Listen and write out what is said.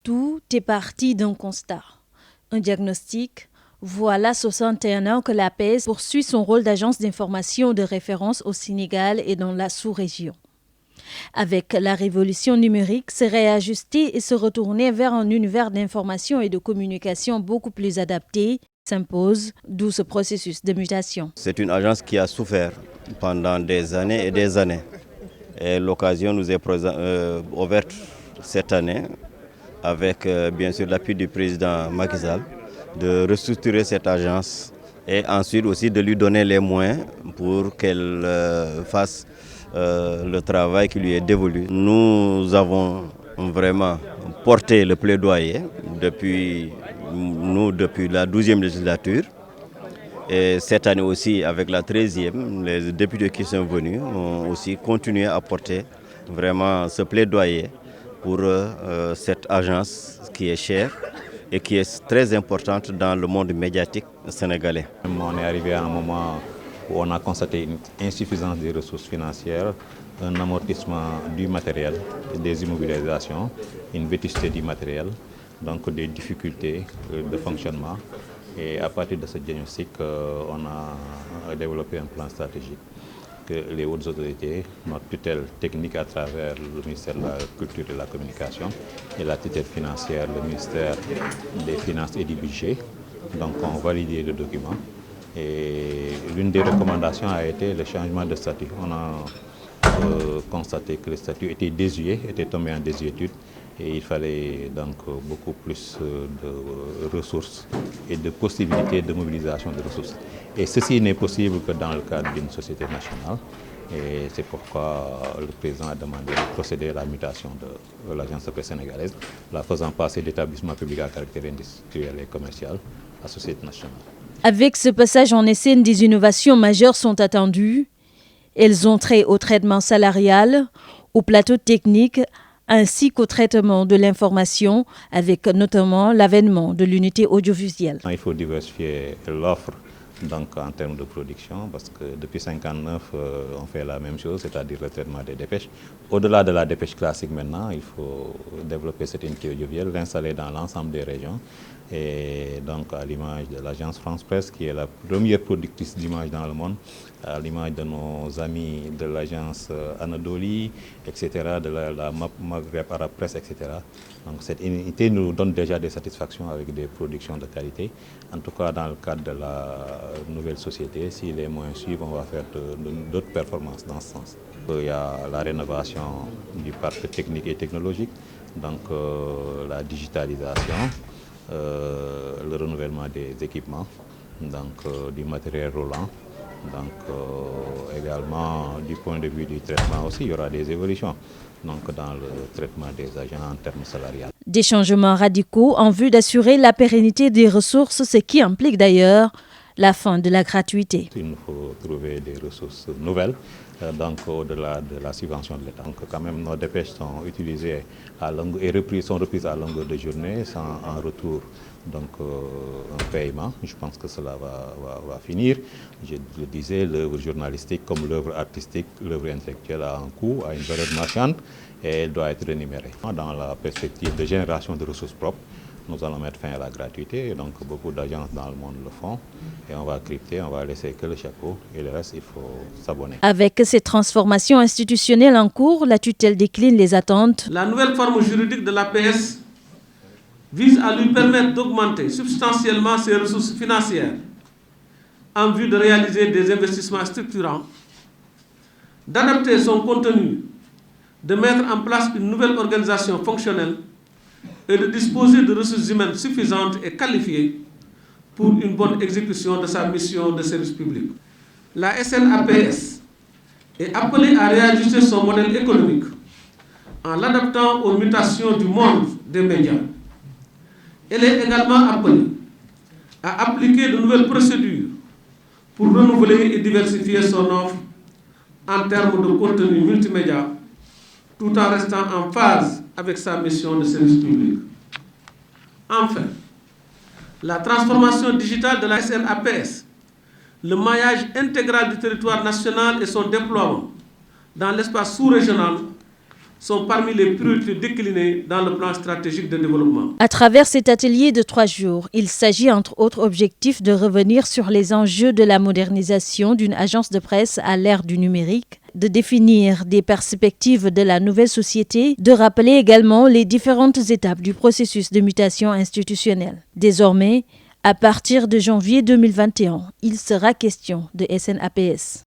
Tout est parti d'un constat, un diagnostic. Voilà 61 ans que l'APS poursuit son rôle d'agence d'information de référence au Sénégal et dans la sous-région. Avec la révolution numérique, se réajuster et se retourner vers un univers d'information et de communication beaucoup plus adapté s'impose, d'où ce processus de mutation. C'est une agence qui a souffert pendant des années et des années. Et l'occasion nous est ouverte cette année avec bien sûr l'appui du président Macky Sall de restructurer cette agence et ensuite aussi de lui donner les moyens pour qu'elle fasse le travail qui lui est dévolu. Nous avons vraiment porté le plaidoyer depuis la 12e législature. Et cette année aussi, avec la 13e, les députés qui sont venus ont aussi continué à porter vraiment ce plaidoyer pour cette agence qui est chère et qui est très importante dans le monde médiatique sénégalais. On est arrivé à un moment où on a constaté une insuffisance des ressources financières, un amortissement du matériel, des immobilisations, une vétusté du matériel, donc des difficultés de fonctionnement. Et à partir de ce diagnostic, on a développé un plan stratégique que les hautes autorités, notre tutelle technique à travers le ministère de la Culture et de la Communication et la tutelle financière, le ministère des Finances et du Budget, donc ont validé le document. Et l'une des recommandations a été le changement de statut. On a constaté que le statut était désuet, était tombé en désuétude. Et il fallait donc beaucoup plus de ressources et de possibilités de mobilisation de ressources. Et ceci n'est possible que dans le cadre d'une société nationale. Et c'est pourquoi le président a demandé de procéder à la mutation de l'agence de presse sénégalaise, la faisant passer d'établissement public à caractère industriel et commercial à société nationale. Avec ce passage en essai, des innovations majeures sont attendues. Elles ont trait au traitement salarial, au plateau technique, ainsi qu'au traitement de l'information, avec notamment l'avènement de l'unité audiovisuelle. Il faut diversifier l'offre donc, en termes de production, parce que depuis 1959, on fait la même chose, c'est-à-dire le traitement des dépêches. Au-delà de la dépêche classique maintenant, il faut développer cette unité audiovisuelle, l'installer dans l'ensemble des régions. Et donc à l'image de l'agence France Presse, qui est la première productrice d'images dans le monde, à l'image de nos amis de l'agence Anadoli, etc., de la Maghreb Arab Presse, etc. Donc cette unité nous donne déjà des satisfactions avec des productions de qualité. En tout cas, dans le cadre de la nouvelle société, si les moyens suivent, on va faire d'autres performances dans ce sens. Il y a la rénovation du parc technique et technologique, donc la digitalisation, le renouvellement des équipements, donc du matériel roulant. Donc également du point de vue du traitement aussi, il y aura des évolutions donc, dans le traitement des agents en termes salariales. Des changements radicaux en vue d'assurer la pérennité des ressources, ce qui implique d'ailleurs la fin de la gratuité. Il nous faut trouver des ressources nouvelles, donc au-delà de la subvention de l'État. Donc quand même nos dépêches sont utilisées et sont reprises à longueur de journée sans en retour donc un paiement. Je pense que cela va finir. Je le disais, l'œuvre journalistique comme l'œuvre artistique, l'œuvre intellectuelle a un coût, a une valeur marchande et elle doit être rémunérée. Dans la perspective de génération de ressources propres, nous allons mettre fin à la gratuité, donc beaucoup d'agences dans le monde le font. Et on va crypter, on va laisser que le chapeau et le reste, il faut s'abonner. Avec ces transformations institutionnelles en cours, la tutelle décline les attentes. La nouvelle forme juridique de l'APS vise à lui permettre d'augmenter substantiellement ses ressources financières en vue de réaliser des investissements structurants, d'adapter son contenu, de mettre en place une nouvelle organisation fonctionnelle et de disposer de ressources humaines suffisantes et qualifiées pour une bonne exécution de sa mission de service public. La SNAPS est appelée à réajuster son modèle économique en l'adaptant aux mutations du monde des médias. Elle est également appelée à appliquer de nouvelles procédures pour renouveler et diversifier son offre en termes de contenu multimédia, tout en restant en phase avec sa mission de service public. Enfin, la transformation digitale de la SNAPS, le maillage intégral du territoire national et son déploiement dans l'espace sous-régional sont parmi les priorités déclinées dans le plan stratégique de développement. À travers cet atelier de 3 jours, il s'agit entre autres objectifs de revenir sur les enjeux de la modernisation d'une agence de presse à l'ère du numérique, de définir des perspectives de la nouvelle société, de rappeler également les différentes étapes du processus de mutation institutionnelle. Désormais, à partir de janvier 2021, il sera question de SNAPS.